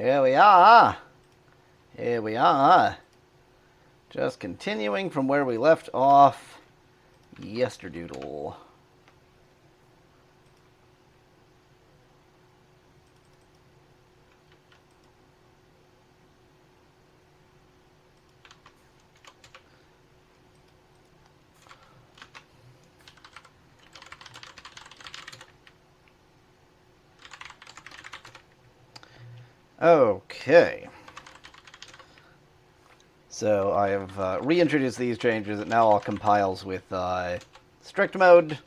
Here we are. Here we are. Just continuing from where we left off yesterdoodle. Okay. So I have reintroduced these changes. It now all compiles with strict mode,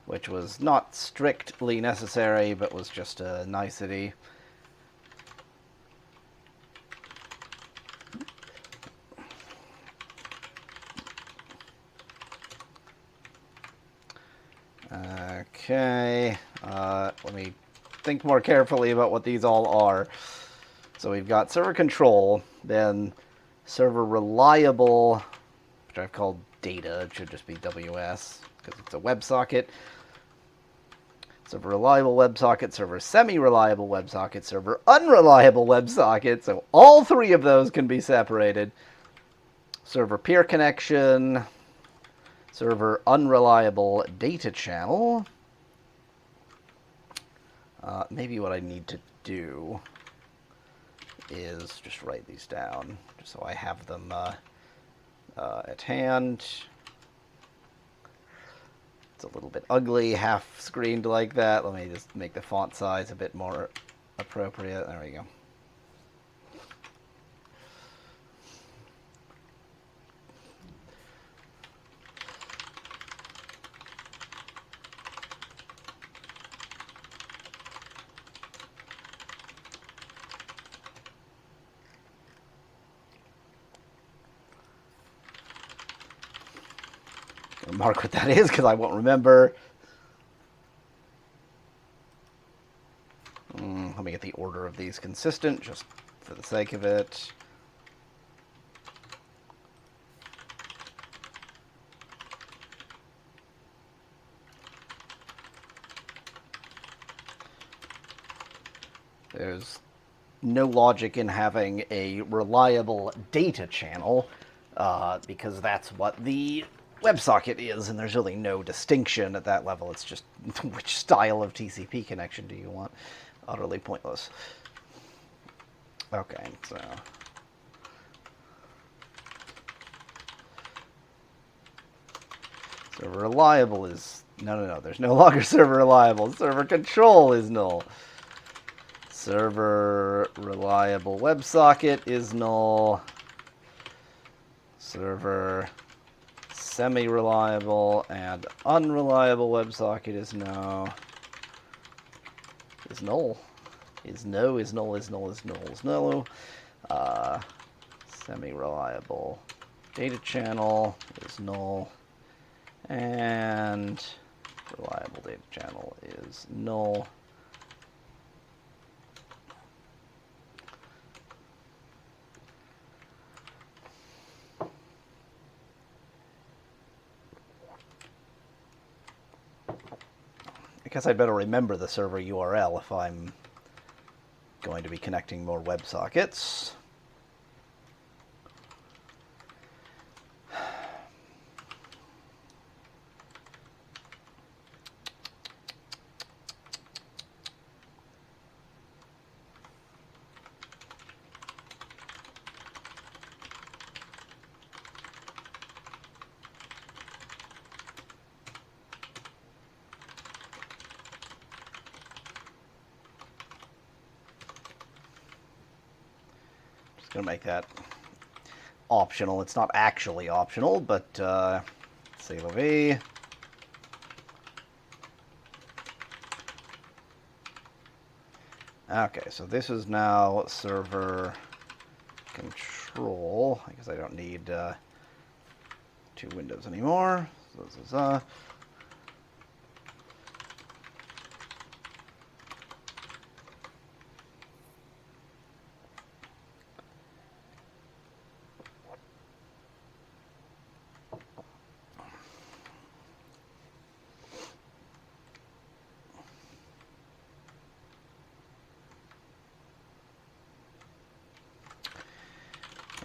which was not strictly necessary, but was just a nicety. Okay. Let me think more carefully about what these all are. So we've got server control, then server reliable, which I've called data. It should just be WS because it's a WebSocket. Server reliable WebSocket, server semi-reliable WebSocket, server unreliable WebSocket. So all three of those can be separated. Server peer connection, server unreliable data channel. Maybe what I need to do is just write these down, just so I have them at hand. It's a little bit ugly, half-screened like that. Let me just make the font size a bit more appropriate. There we go. Mark what that is because I won't remember. Let me get the order of these consistent just for the sake of it. There's no logic in having a reliable data channel because that's what the WebSocket is, and there's really no distinction at that level. It's just which style of TCP connection do you want? Utterly pointless. Okay, so server reliable is no. There's no longer server reliable. Server control is null. Server reliable WebSocket is null. Server semi-reliable and unreliable WebSocket is no. Is null. Is no. Is null. Is null. Is null. Is null. Semi-reliable data channel is null. And reliable data channel is null. I guess I'd better remember the server URL if I'm going to be connecting more WebSockets. Going to make that optional. It's not actually optional, but c'est la vie. Okay, so this is now server control. I guess I don't need two windows anymore. So this is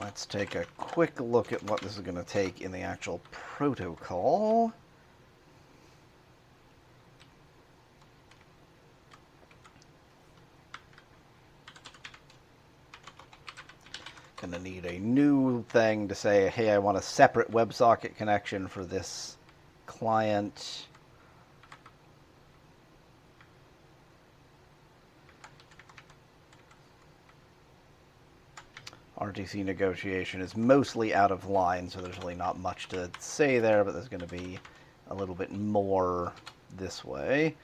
Let's take a quick look at what this is going to take in the actual protocol. Going to need a new thing to say, hey, I want a separate WebSocket connection for this client. RTC negotiation is mostly out of line, so there's really not much to say there, but there's going to be a little bit more this way.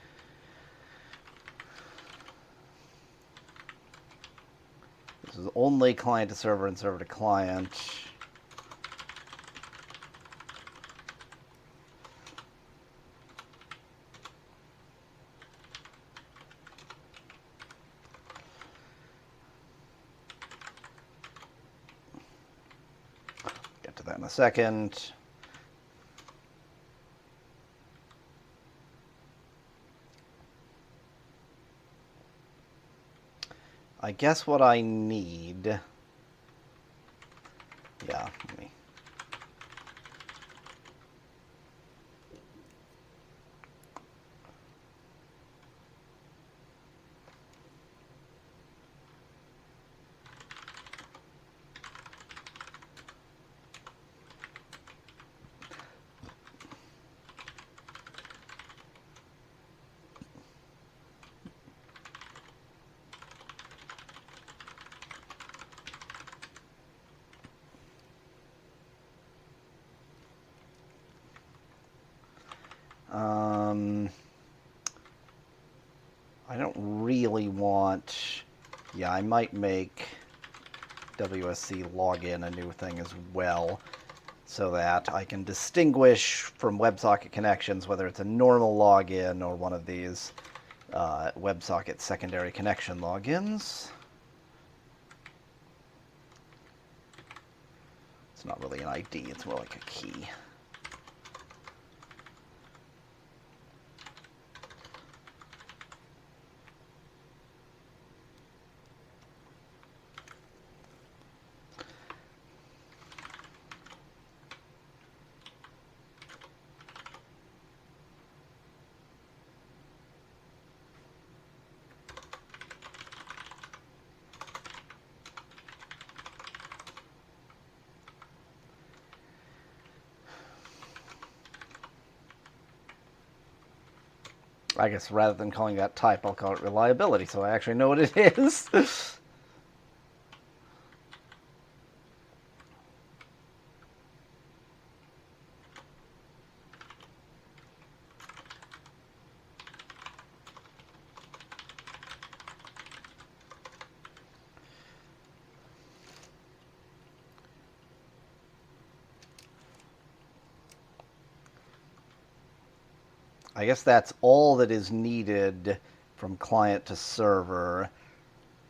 This is only client to server and server to client. Get to that in a second. I guess what I need, yeah, let me, I don't really want, yeah, I might make WSC login a new thing as well, so that I can distinguish from WebSocket connections whether it's a normal login or one of these WebSocket secondary connection logins. It's not really an ID, it's more like a key. I guess rather than calling that type, I'll call it reliability, so I actually know what it is. I guess that's all that is needed from client to server,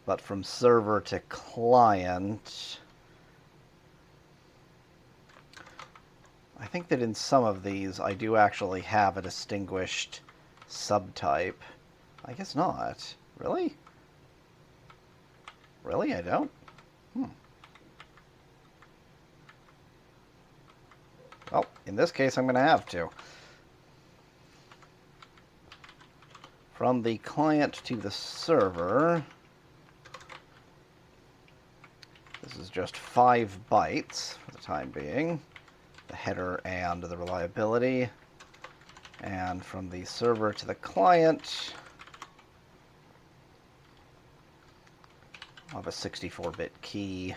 but from server to client, I think that in some of these I do actually have a distinguished subtype. I guess not. Really? Really? I don't? Well, in this case I'm going to have to. From the client to the server, this is just 5 bytes for the time being, the header and the reliability. And from the server to the client, I'll have a 64-bit key.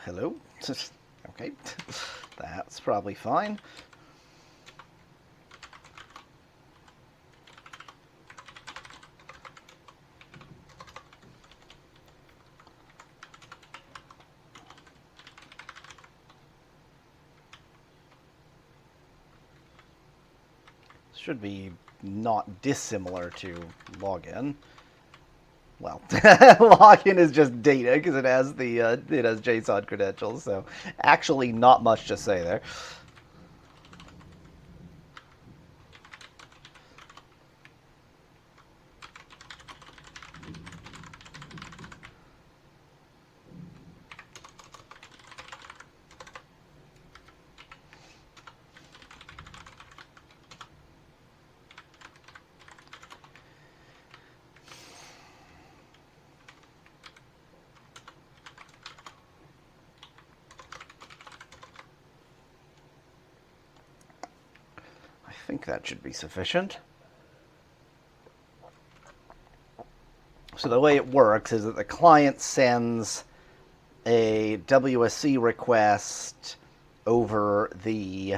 Hello? Okay, that's probably fine. Should be not dissimilar to login. well, login is just data because it has the it has JSON credentials. So actually, not much to say there. I think that should be sufficient. So the way it works is that the client sends a WSC request over the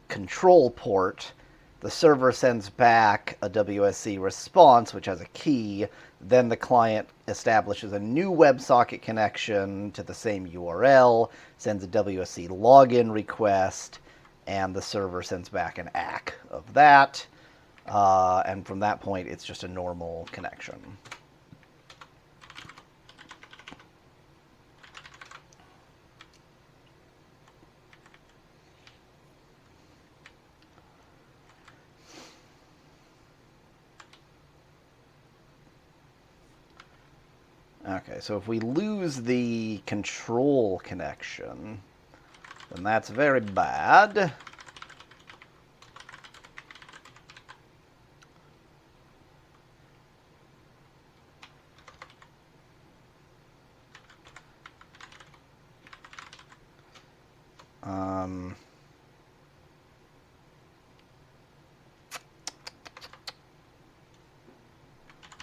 control port. The server sends back a WSC response, which has a key. Then the client establishes a new WebSocket connection to the same URL, sends a WSC login request, and the server sends back an ACK of that. And from that point, it's just a normal connection. Okay, so if we lose the control connection, then that's very bad.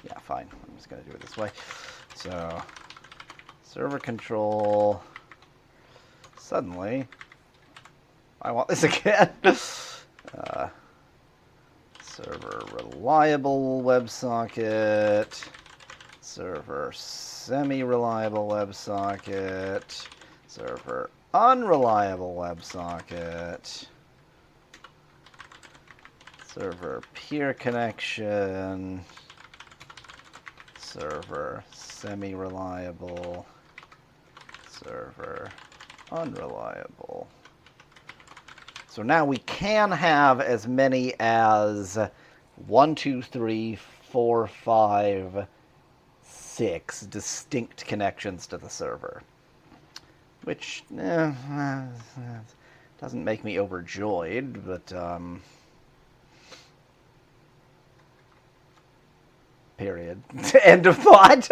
Yeah, fine. I'm just going to do it this way. So, server control. Suddenly, I want this again. Server reliable WebSocket. Server semi-reliable WebSocket. Server unreliable WebSocket. Server peer connection. Server semi-reliable. Server unreliable. So now we can have as many as 1, 2, 3, 4, 5, 6 distinct connections to the server. Which doesn't make me overjoyed, but period. End of thought.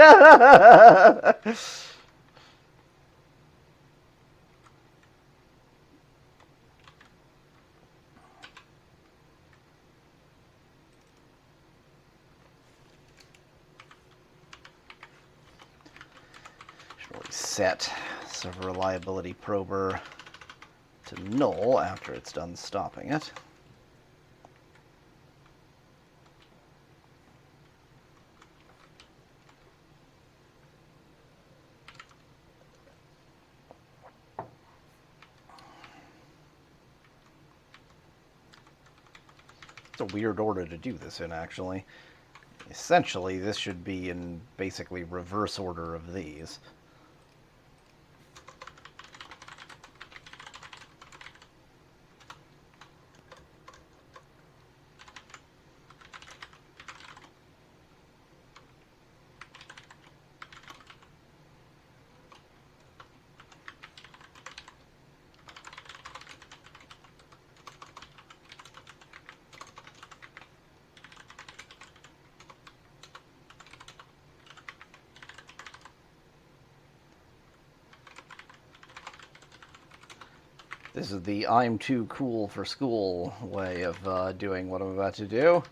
Set server reliability prober to null after it's done stopping it. It's a weird order to do this in, actually. Essentially, this should be in basically reverse order of these. This is the I'm too cool for school way of doing what I'm about to do.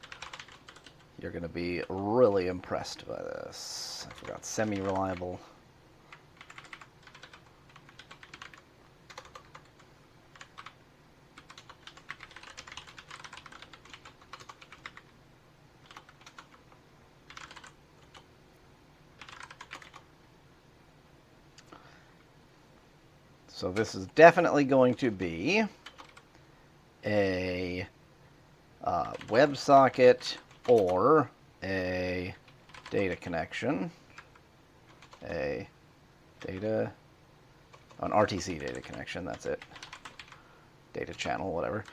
You're going to be really impressed by this. I forgot semi-reliable. So this is definitely going to be a WebSocket or a data connection, an RTC data connection, that's it. Data channel, whatever.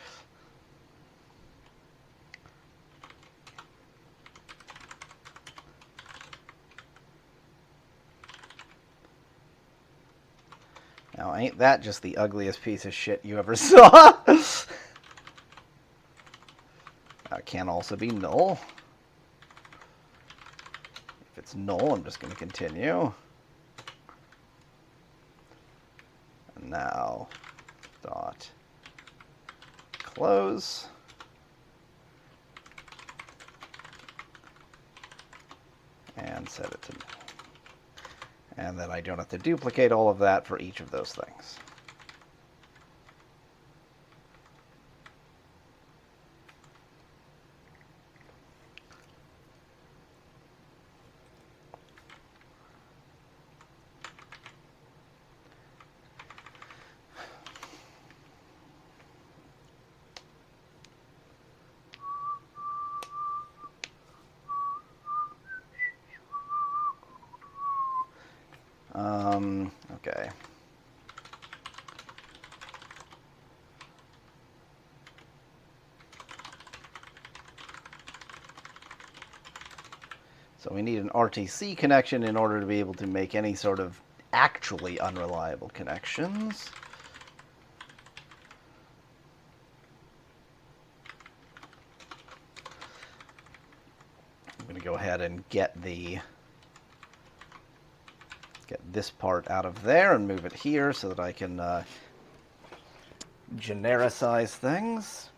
Now, ain't that just the ugliest piece of shit you ever saw? Can also be null. If it's null, I'm just going to continue. And now, dot close. And set it to null. And then I don't have to duplicate all of that for each of those things. Okay. So we need an RTC connection in order to be able to make any sort of actually unreliable connections. I'm going to go ahead and get this part out of there and move it here so that I can genericize things.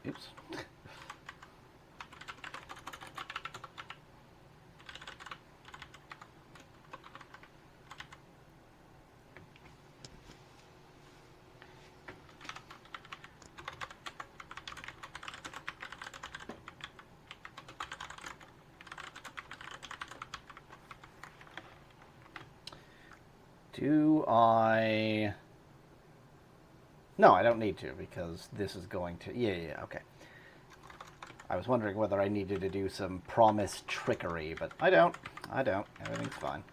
Oops. Do I... No, I don't need to, because this is going to... Yeah, okay. I was wondering whether I needed to do some promise trickery, but I don't. Everything's fine.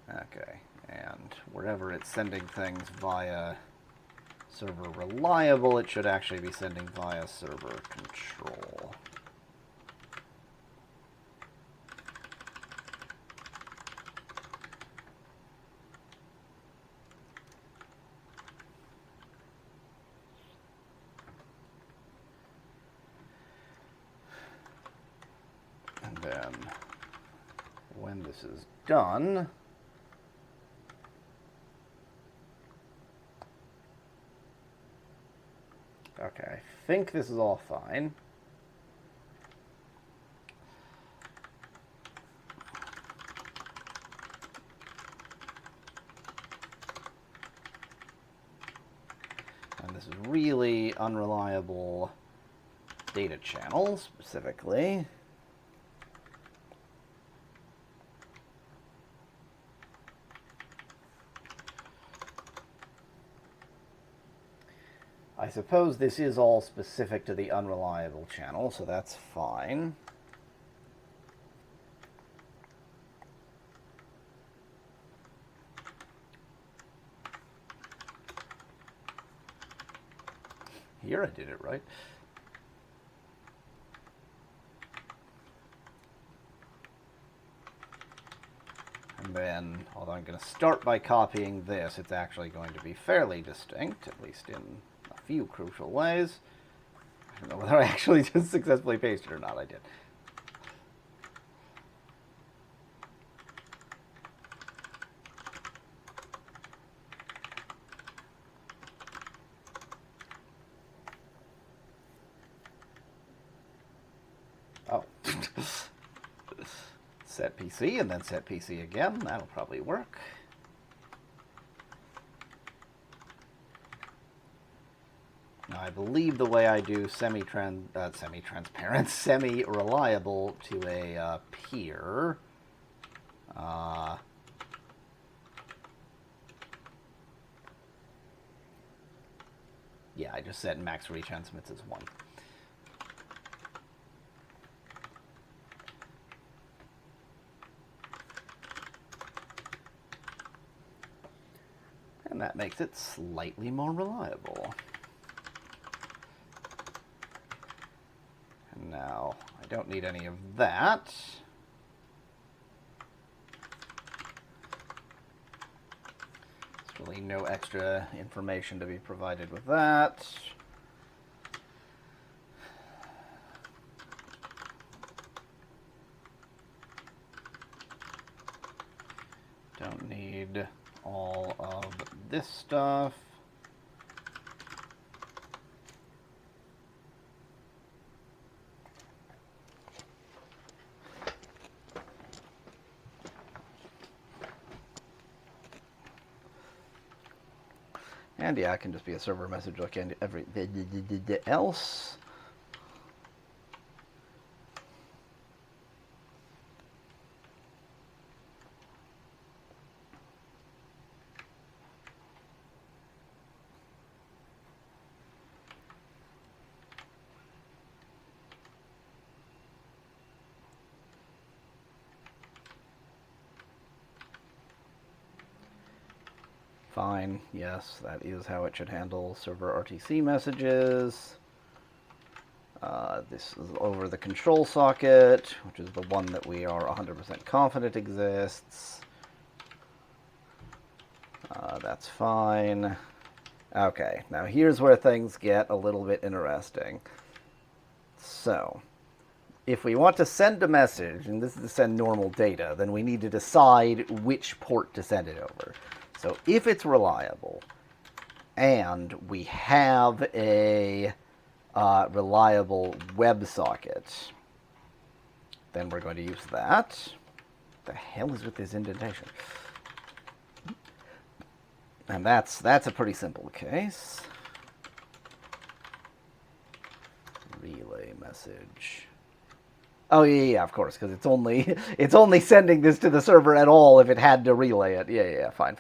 Okay, and wherever it's sending things via server reliable, it should actually be sending via server control. And then when this is done, okay, I think this is all fine. And this is really unreliable data channel, specifically. I suppose this is all specific to the unreliable channel, so that's fine. Here I did it right. And then, although I'm going to start by copying this, it's actually going to be fairly distinct, at least in a few crucial ways. I don't know whether I actually just successfully pasted or not. I did. Oh. Set PC and then set PC again. That'll probably work. Now, I believe the way I do semi-transparent, semi-reliable to a peer. Yeah, I just set max retransmits as 1. And that makes it slightly more reliable. And now, I don't need any of that. There's really no extra information to be provided with that. Don't need all of this stuff. And yeah, it can just be a server message like everything else. Fine, yes, that is how it should handle server RTC messages. This is over the control socket, which is the one that we are 100% confident exists. That's fine. Okay, now here's where things get a little bit interesting. So, if we want to send a message, and this is to send normal data, then we need to decide which port to send it over. So if it's reliable, and we have a reliable WebSocket, then we're going to use that. What the hell is with this indentation? And that's a pretty simple case. Relay message. Oh yeah, of course, because it's only sending this to the server at all if it had to relay it. Yeah, fine.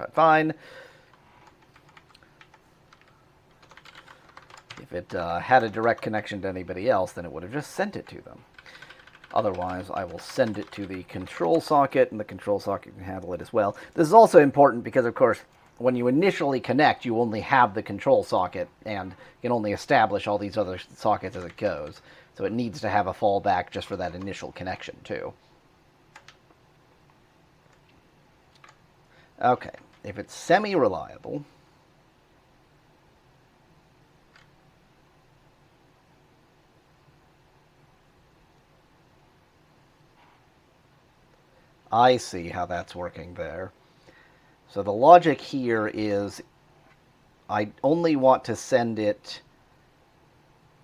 If it had a direct connection to anybody else, then it would have just sent it to them. Otherwise, I will send it to the control socket, and the control socket can handle it as well. This is also important because, of course, when you initially connect, you only have the control socket, and you can only establish all these other sockets as it goes. So it needs to have a fallback just for that initial connection, too. Okay, if it's semi-reliable, I see how that's working there. So the logic here is I only want to send it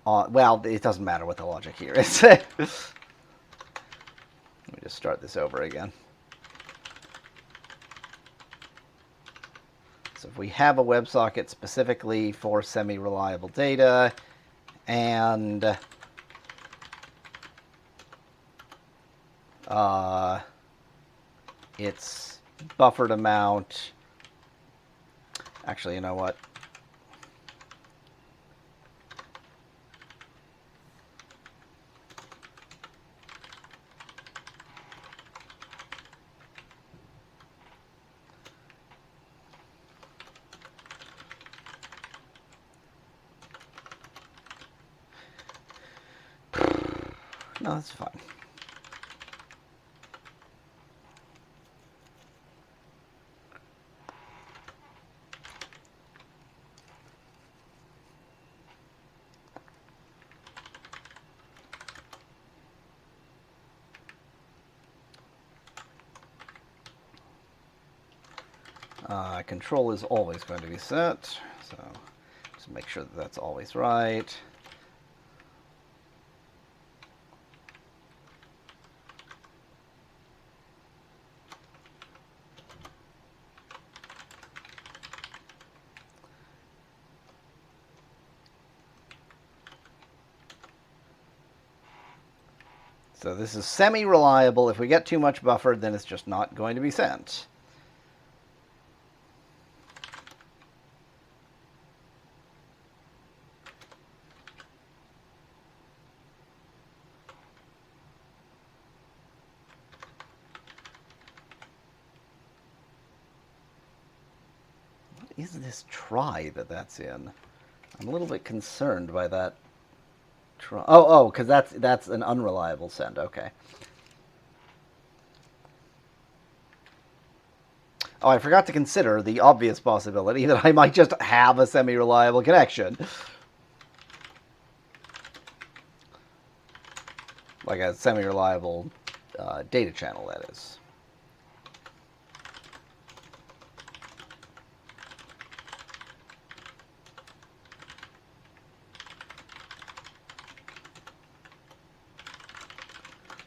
well, it doesn't matter what the logic here is. Let me just start this over again. So if we have a WebSocket specifically for semi-reliable data, and its buffered amount, actually, you know what? No, that's fine. Control is always going to be set, so just make sure that that's always right. So this is semi-reliable. If we get too much buffered, then it's just not going to be sent. What is this try that's in? I'm a little bit concerned by that. Oh, because that's an unreliable send. Okay. Oh, I forgot to consider the obvious possibility that I might just have a semi-reliable connection. Like a semi-reliable data channel, that is.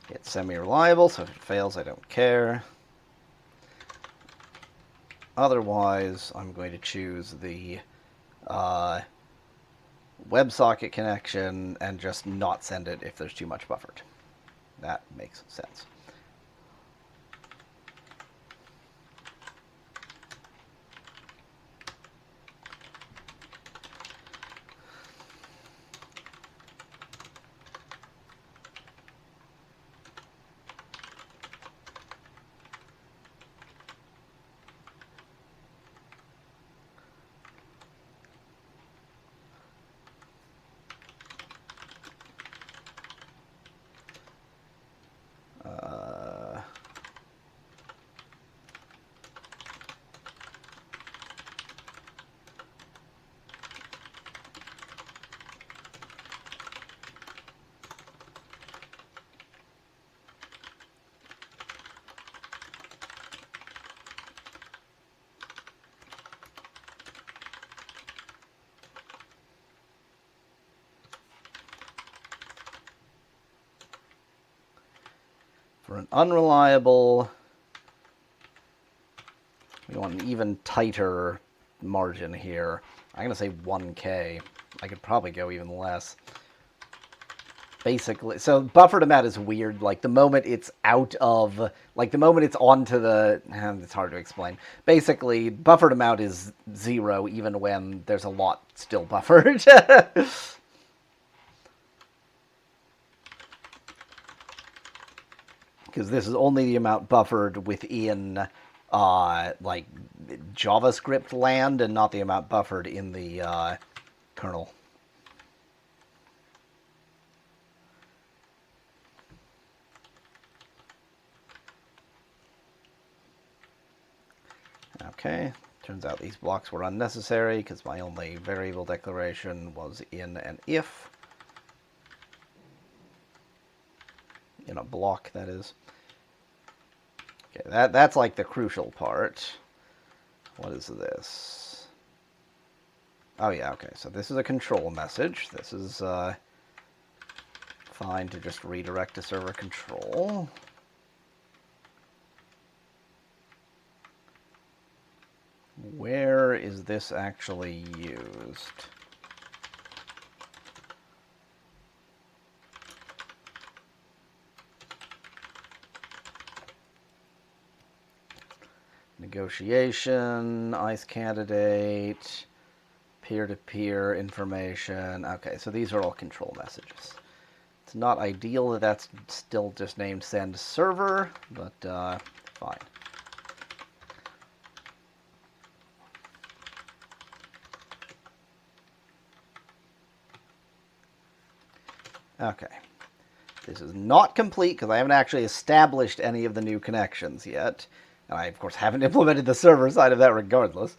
It's semi-reliable, so if it fails, I don't care. Otherwise, I'm going to choose the WebSocket connection and just not send it if there's too much buffered. That makes sense. For an unreliable, we want an even tighter margin here. I'm going to say 1K. I could probably go even less. Basically, so buffered amount is weird. Like the moment it's out of, like the moment it's onto the, it's hard to explain. Basically, buffered amount is 0 even when there's a lot still buffered. Because this is only the amount buffered within like JavaScript land and not the amount buffered in the kernel. Okay, turns out these blocks were unnecessary because my only variable declaration was in an if. In a block, that is. Okay, that's like the crucial part. What is this? Oh yeah, okay, so this is a control message. This is fine to just redirect to server control. Where is this actually used? Negotiation, ICE candidate, peer-to-peer information. Okay, so these are all control messages. It's not ideal that that's still just named send server, but fine. Okay. This is not complete because I haven't actually established any of the new connections yet. And I, of course, haven't implemented the server side of that regardless.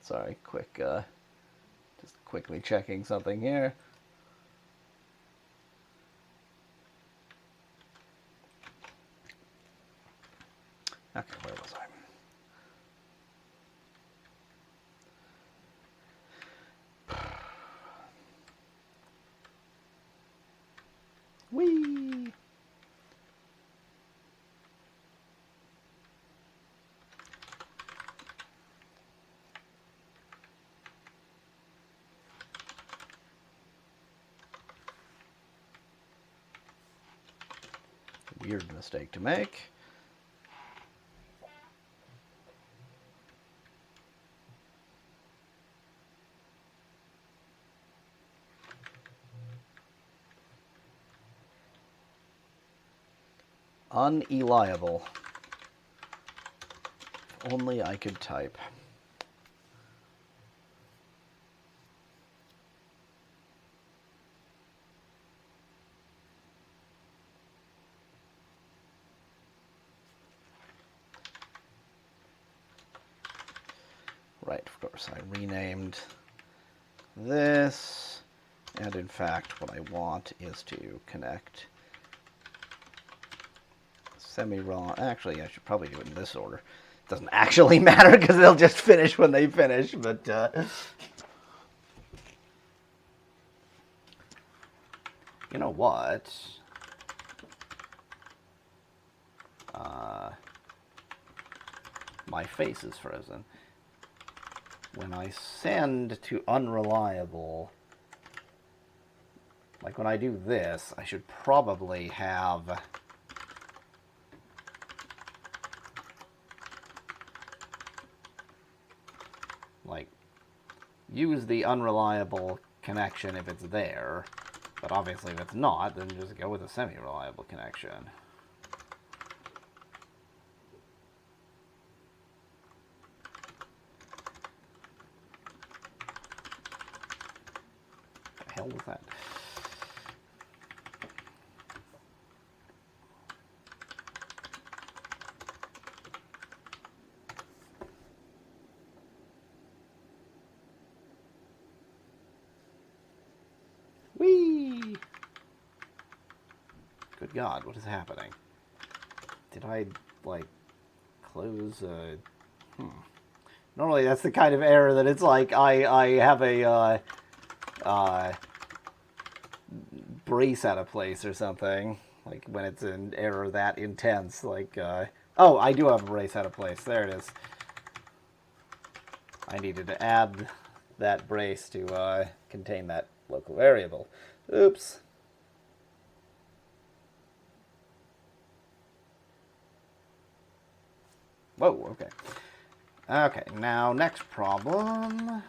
Sorry, just quickly checking something here. Okay, where was I? Whee! weird mistake to make. Uneliable. If only I could type. Right, of course, I renamed this, and in fact what I want is to connect semi-raw. Actually, I should probably do it in this order. It doesn't actually matter because they'll just finish when they finish, but you know what? My face is frozen. When I send to unreliable, like when I do this, I should probably have like use the unreliable connection if it's there, but obviously if it's not, then just go with a semi-reliable connection. What the hell was that? Whee! Good God, what is happening? Did I, like, close Normally that's the kind of error that it's like I have a brace out of place or something. Like when it's an error that intense. Like, oh, I do have a brace out of place. There it is. I needed to add that brace to contain that local variable. Oops. Whoa, okay. Okay, now next problem.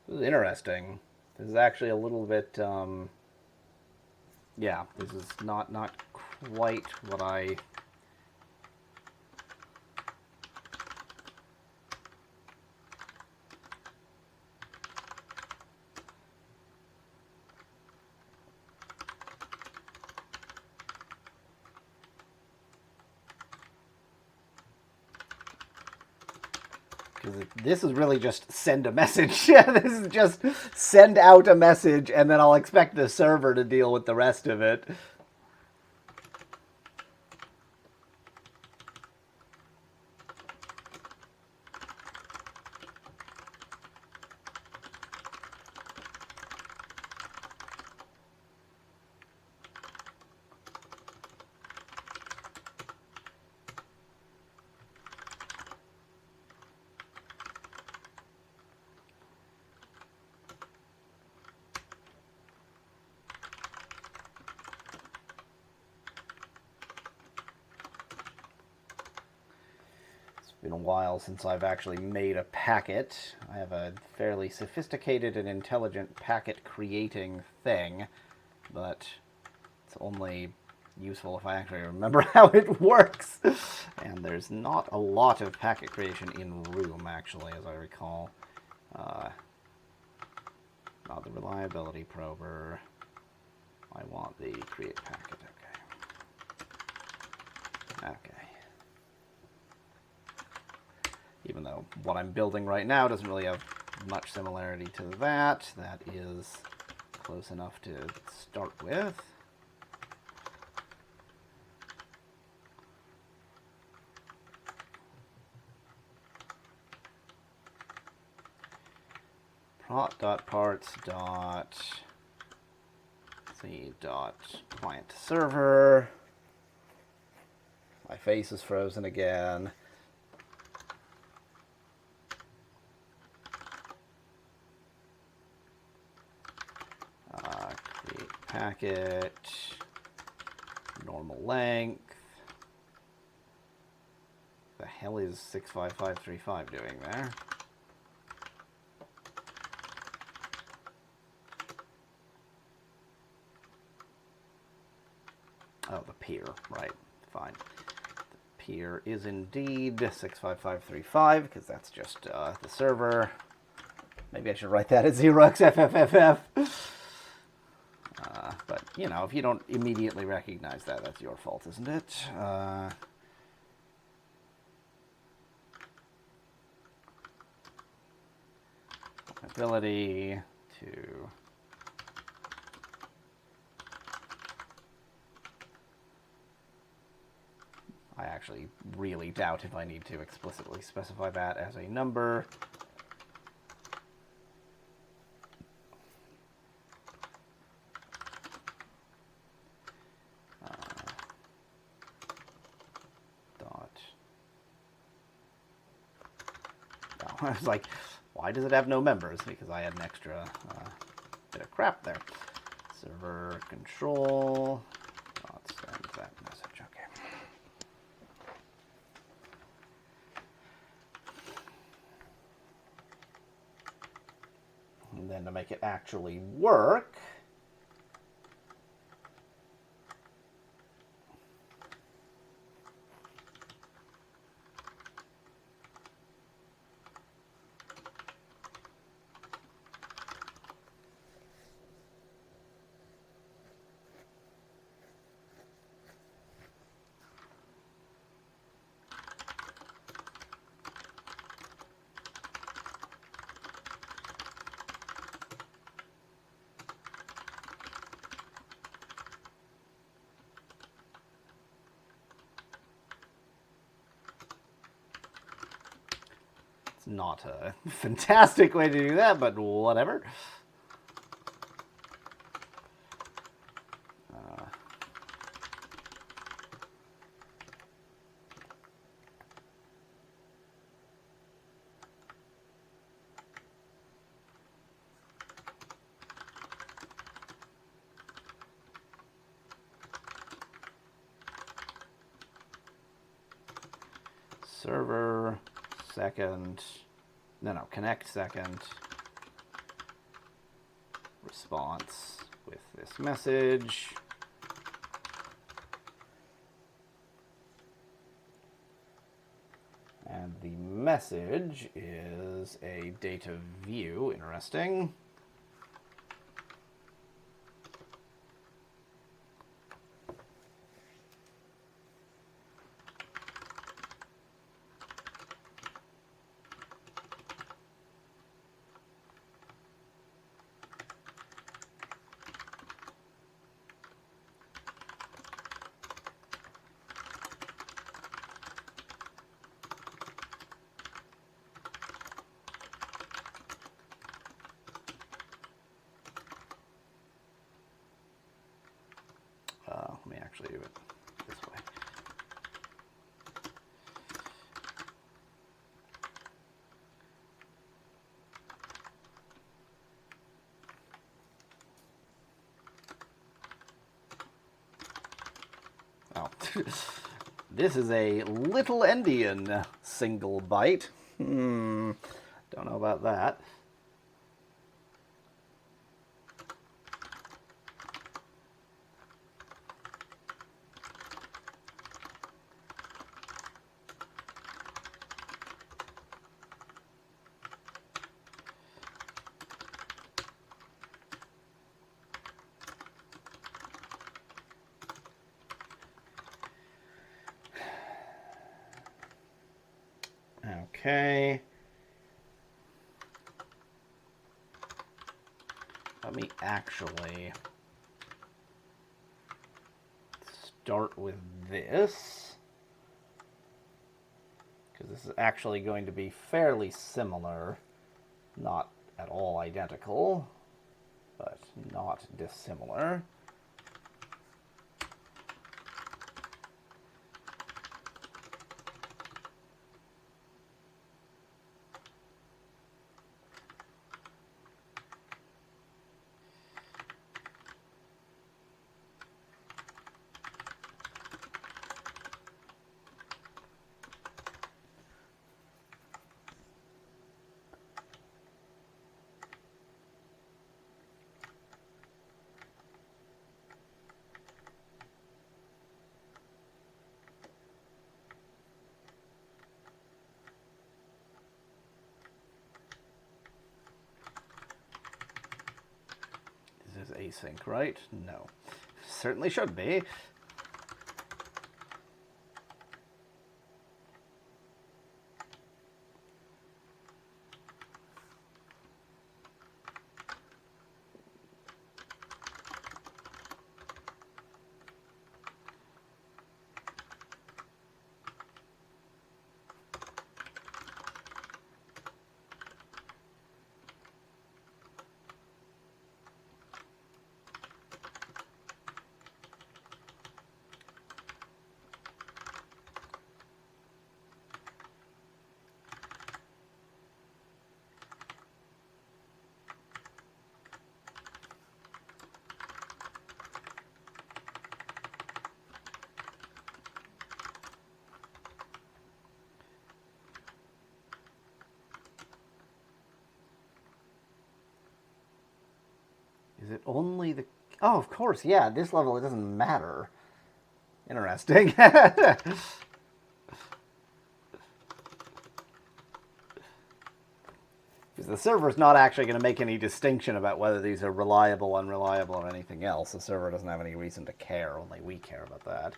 This is interesting. This is actually a little bit, yeah, this is not quite what I... Because this is really just send a message. This is just send out a message, and then I'll expect the server to deal with the rest of it. Been a while since I've actually made a packet. I have a fairly sophisticated and intelligent packet creating thing, but it's only useful if I actually remember how it works. And there's not a lot of packet creation in Room, actually, as I recall. Not the reliability prober. I want the create packet. Okay. Okay. even though what I'm building right now doesn't really have much similarity to that. That is close enough to start with. Prot.parts dot c dot client to server. My face is frozen again. Create packet, normal length. The hell is 65535 doing there? Oh, the peer, right, fine. The peer is indeed 65535, because that's just the server. Maybe I should write that as 0xFFFF. But, you know, if you don't immediately recognize that, that's your fault, isn't it? Ability to... I actually really doubt if I need to explicitly specify that as a number. I was like, why does it have no members? Because I had an extra bit of crap there. Server control. Send that message. Okay. And then to make it actually work, it's not a fantastic way to do that, but whatever. Server second, no, connect second, response with this message. And the message is a data view, interesting. Let me actually do it this way. Oh, this is a little endian single byte. Don't know about that. Okay. Let me actually start with this, because this is actually going to be fairly similar, not at all identical, but not dissimilar. This is async, right? No. Certainly should be. Is it only the... Oh, of course, yeah. At this level, it doesn't matter. Interesting. Because the server's not actually going to make any distinction about whether these are reliable, unreliable, or anything else. The server doesn't have any reason to care. Only we care about that.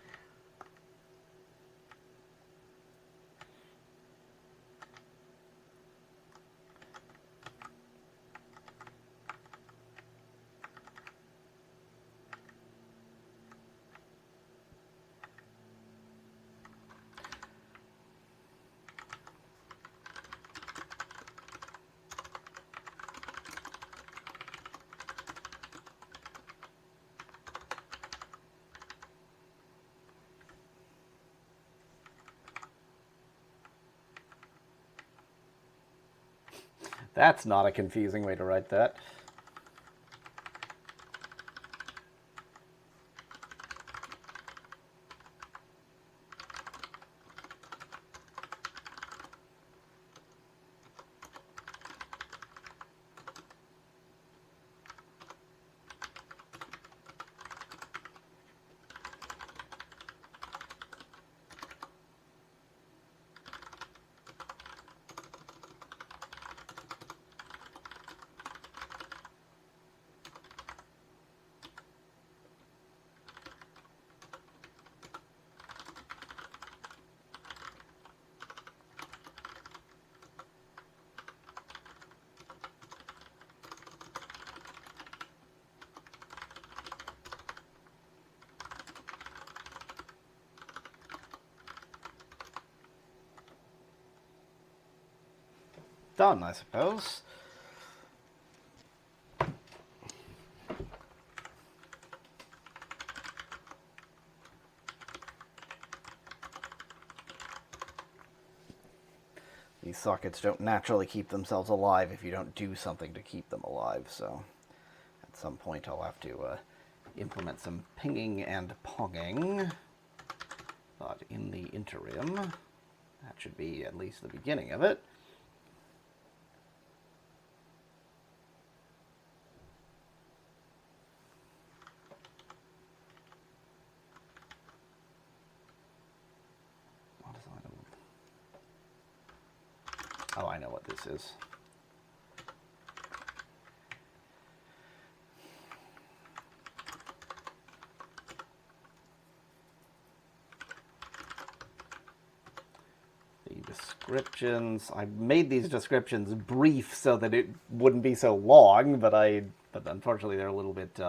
That's not a confusing way to write that. Done, I suppose. These sockets don't naturally keep themselves alive if you don't do something to keep them alive, so at some point I'll have to implement some pinging and ponging. But in the interim, that should be at least the beginning of it. Oh, I know what this is. The descriptions. I made these descriptions brief so that it wouldn't be so long, but unfortunately they're a little bit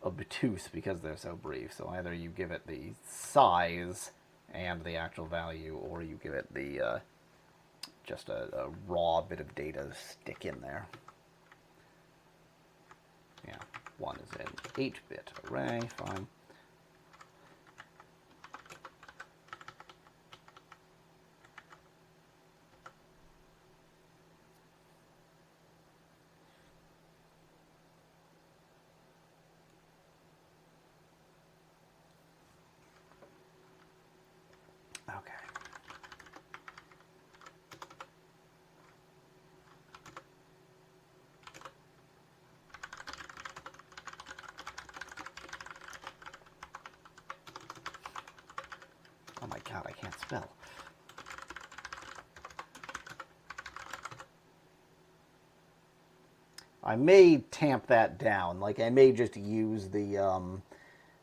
obtuse because they're so brief. So either you give it the size and the actual value, or you give it the just a raw bit of data to stick in there. Yeah, 1 is an 8-bit array, fine. Okay. Oh my god, I can't spell. I may tamp that down. Like, I may just use the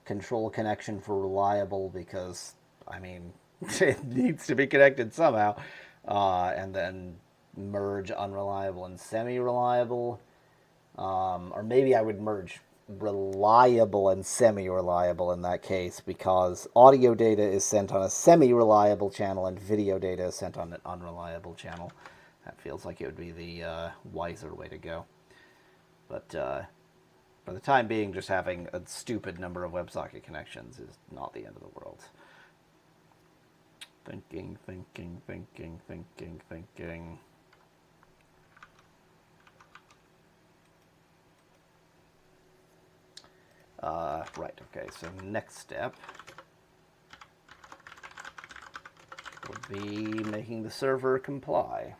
control connection for reliable because, I mean, it needs to be connected somehow. And then merge unreliable and semi-reliable. Or maybe I would merge reliable and semi-reliable in that case, because audio data is sent on a semi-reliable channel and video data is sent on an unreliable channel. That feels like it would be the wiser way to go. But for the time being, just having a stupid number of WebSocket connections is not the end of the world. Thinking. Right, okay, so next step would be making the server comply,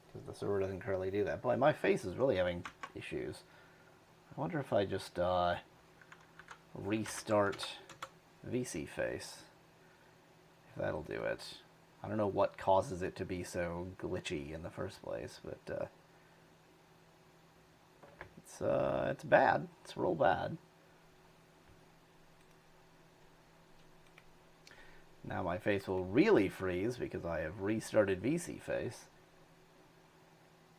because the server doesn't currently do that. Boy, my face is really having issues. I wonder if I just restart VC face, if that'll do it. I don't know what causes it to be so glitchy in the first place, but it's bad. It's real bad. Now my face will really freeze because I have restarted VC face.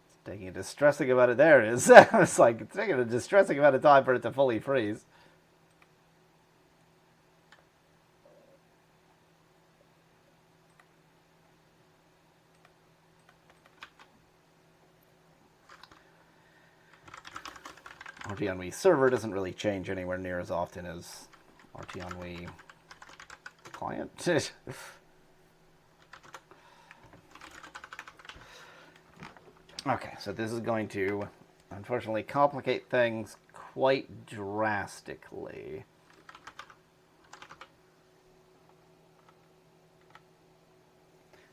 It's taking a distressing amount of... There it is. It's like, it's taking a distressing amount of time for it to fully freeze. RTEnnui server doesn't really change anywhere near as often as RTEnnui client. Okay, so this is going to, unfortunately, complicate things quite drastically.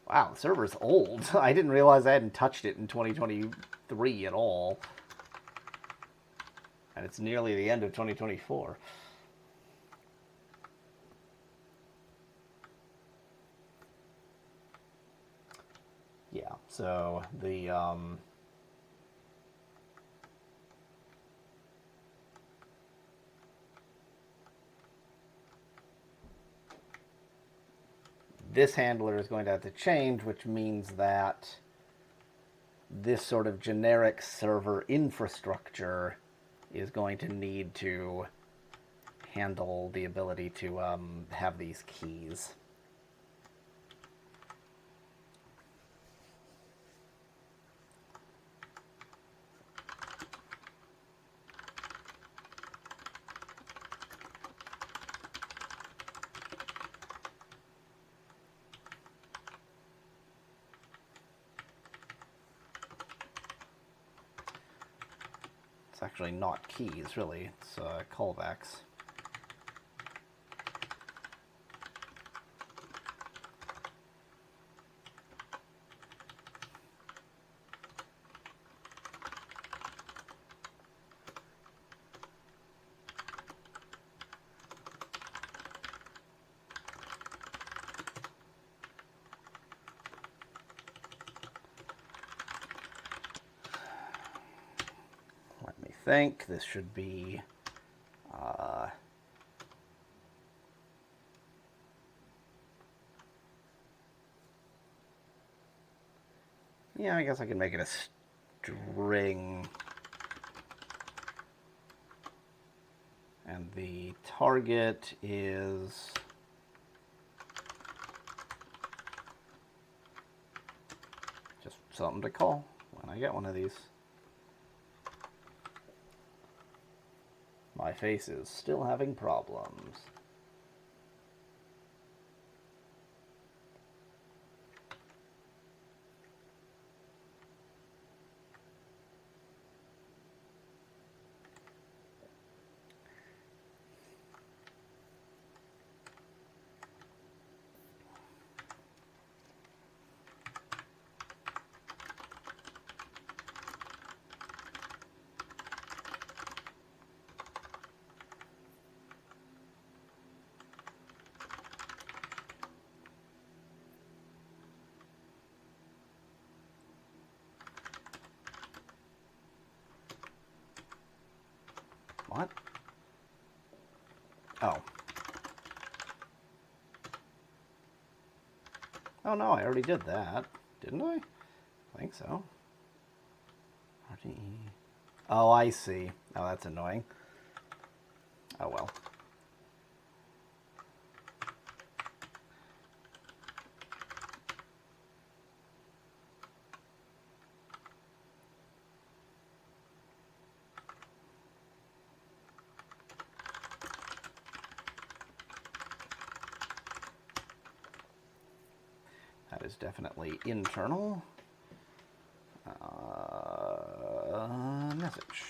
Wow, the server's old. I didn't realize I hadn't touched it in 2023 at all. And it's nearly the end of 2024. Yeah, so the this handler is going to have to change, which means that this sort of generic server infrastructure is going to need to handle the ability to have these keys. It's actually not keys, really. It's callbacks. Think this should be Yeah, I guess I can make it a string. And the target is just something to call when I get one of these. My face is still having problems. What? Oh. Oh no, I already did that. Didn't I? I think so. RTE. Oh, I see. Oh, that's annoying. Oh well. That is definitely internal. Message.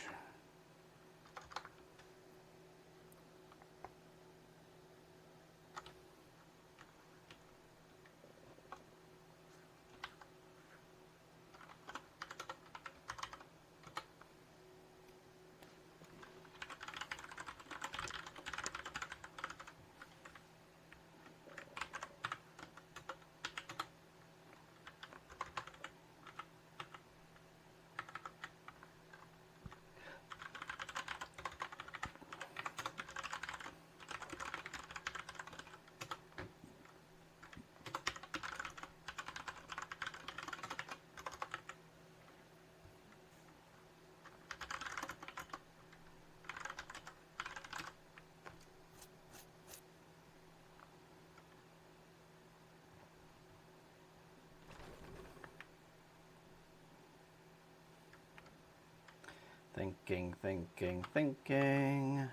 Thinking, thinking, thinking.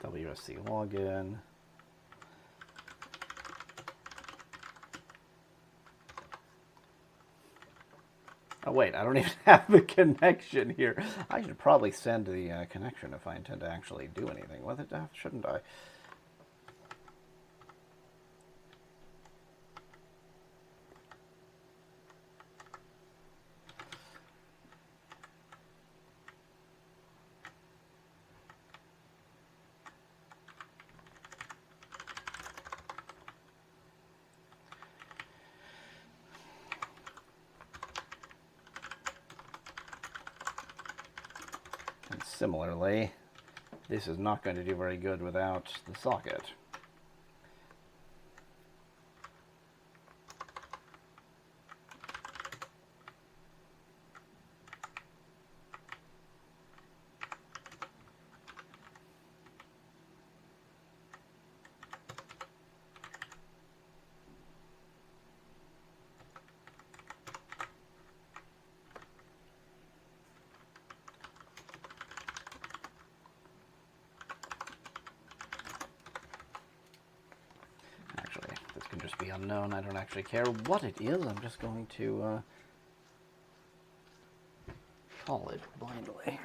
WSC login. Oh wait, I don't even have the connection here. I should probably send the connection if I intend to actually do anything with it, shouldn't I? And similarly, this is not going to do very good without the socket. Actually, this can just be unknown. I don't actually care what it is. I'm just going to call it blindly.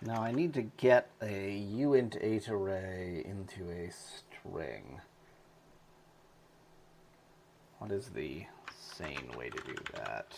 Now I need to get a uint8 array into a string. What is the sane way to do that?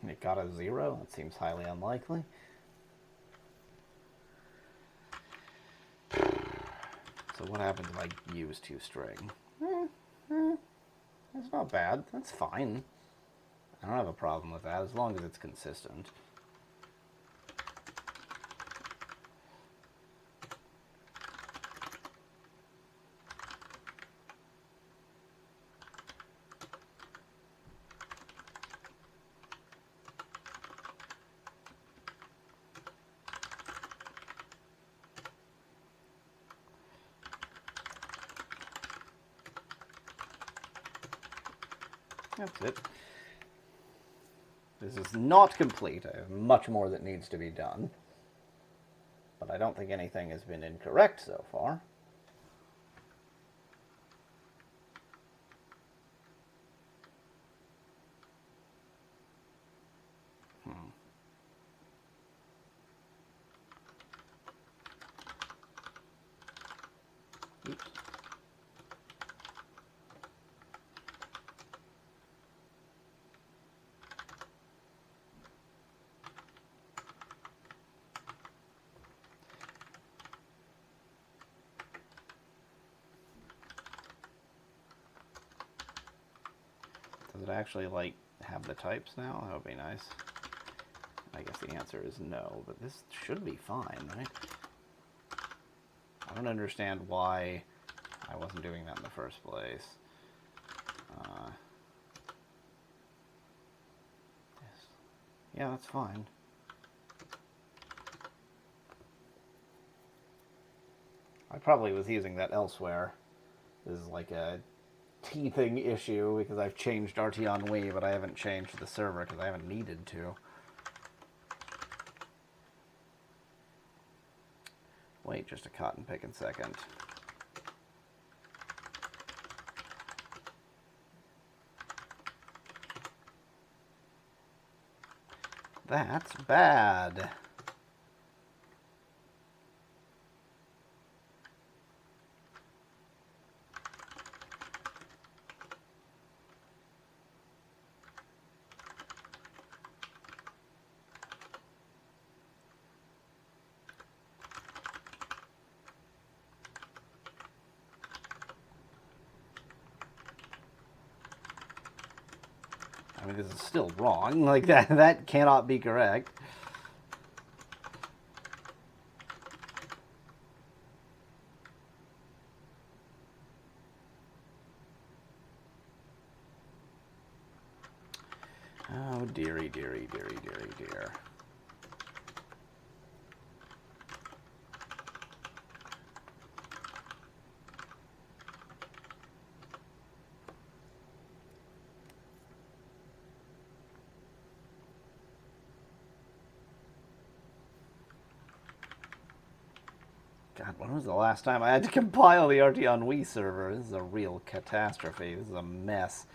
It got a 0? That seems highly unlikely. So what happens if I use toString? That's not bad. That's fine. I don't have a problem with that as long as it's consistent. That's it. This is not complete. I have much more that needs to be done. But I don't think anything has been incorrect so far. Oops. Does it actually, like, have the types now? That would be nice. I guess the answer is no, but this should be fine, right? I don't understand why I wasn't doing that in the first place. Yes. Yeah, that's fine. I probably was using that elsewhere. This is like a teething issue because I've changed RTEnnui, but I haven't changed the server because I haven't needed to. Wait just a cotton picking second. That's bad. I mean, this is still wrong. Like, that cannot be correct. Oh, dearie, dearie, dearie, dearie, dear. God, when was the last time I had to compile the RTEnnui server? This is a real catastrophe. This is a mess.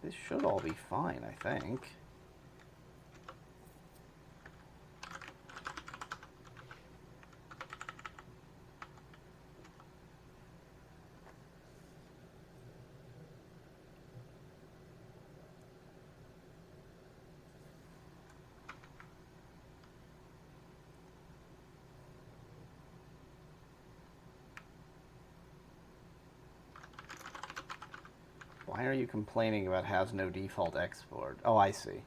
This should all be fine, I think. Why are you complaining about has no default export? Oh, I see.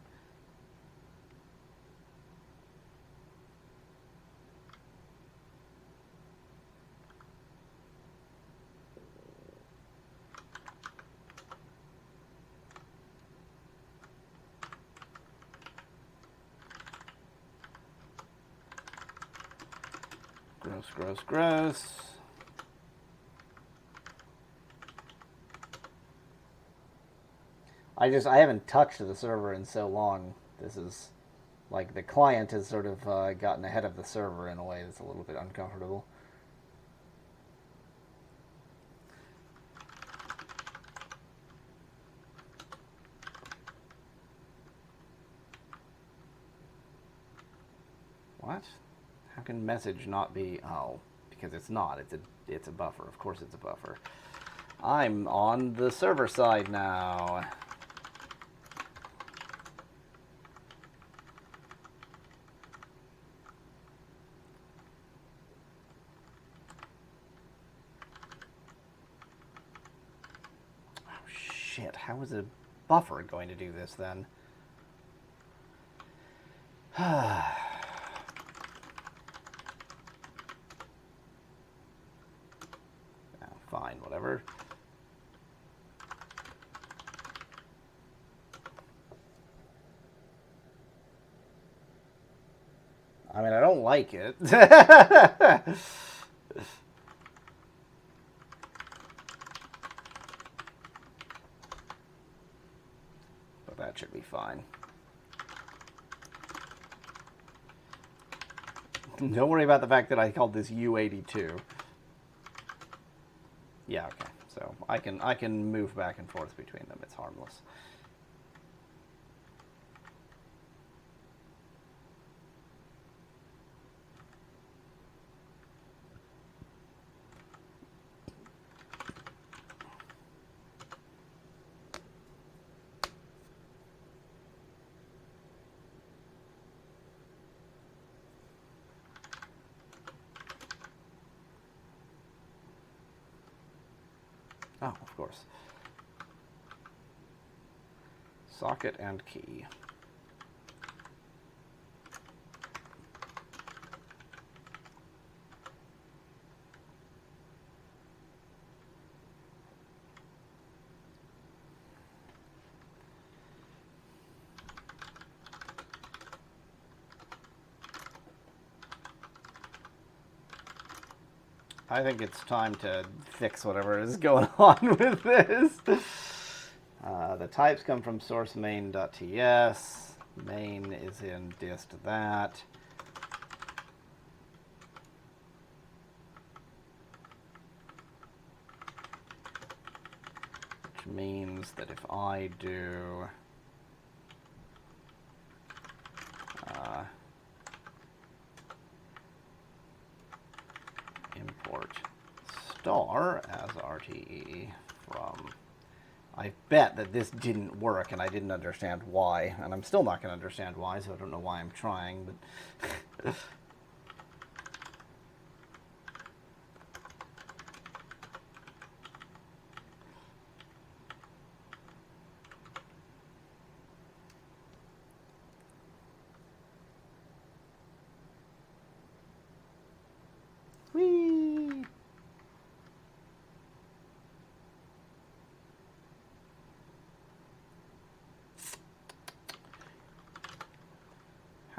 Gross, gross, gross. I haven't touched the server in so long. This is, like, the client has sort of gotten ahead of the server in a way that's a little bit uncomfortable. What? How can message not be... Oh, because it's not. It's a buffer. Of course it's a buffer. I'm on the server side now. Oh, shit. How is a buffer going to do this, then? Fine, whatever. I mean, I don't like it. But that should be fine. Don't worry about the fact that I called this U82. Yeah, okay. So I can move back and forth between them. It's harmless. Oh, of course. Socket and key. I think it's time to fix whatever is going on with this. The types come from source main.ts. Main is in dist that. Which means that if I do import star as RTE from... I bet that this didn't work, and I didn't understand why. And I'm still not going to understand why, so I don't know why I'm trying, but... Whee!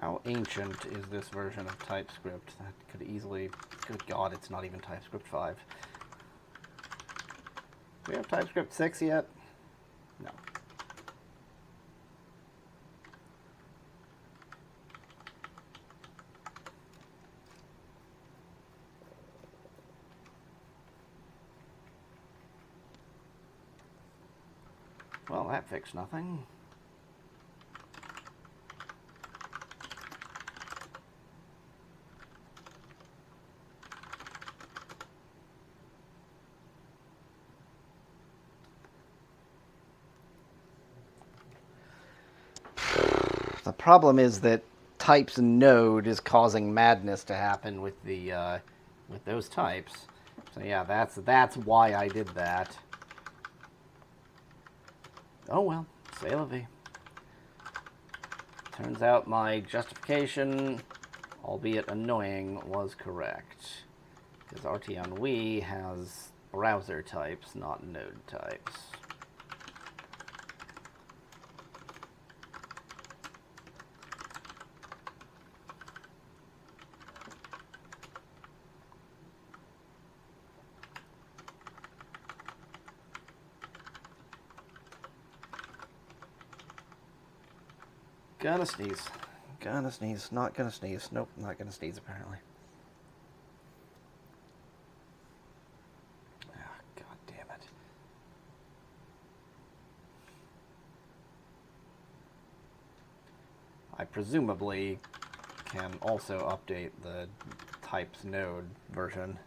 How ancient is this version of TypeScript? That could easily... Good God, it's not even TypeScript 5. Do we have TypeScript 6 yet? No. Well, that fixed nothing. The problem is that types node is causing madness to happen with the with those types. So yeah, that's why I did that. Oh well, c'est la vie. Turns out my justification, albeit annoying, was correct. Because RTEnnui has browser types, not node types. Gonna sneeze. Gonna sneeze. Not gonna sneeze. Nope, not gonna sneeze apparently. Ah, God damn it. I presumably can also update the types node version.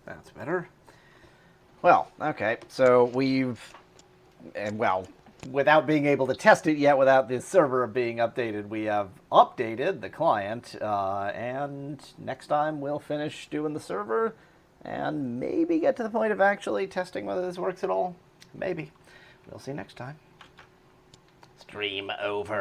That's better. Well, okay, so well, without being able to test it yet, without the server being updated, we have updated the client, and next time we'll finish doing the server, and maybe get to the point of actually testing whether this works at all. Maybe. We'll see next time. Stream over.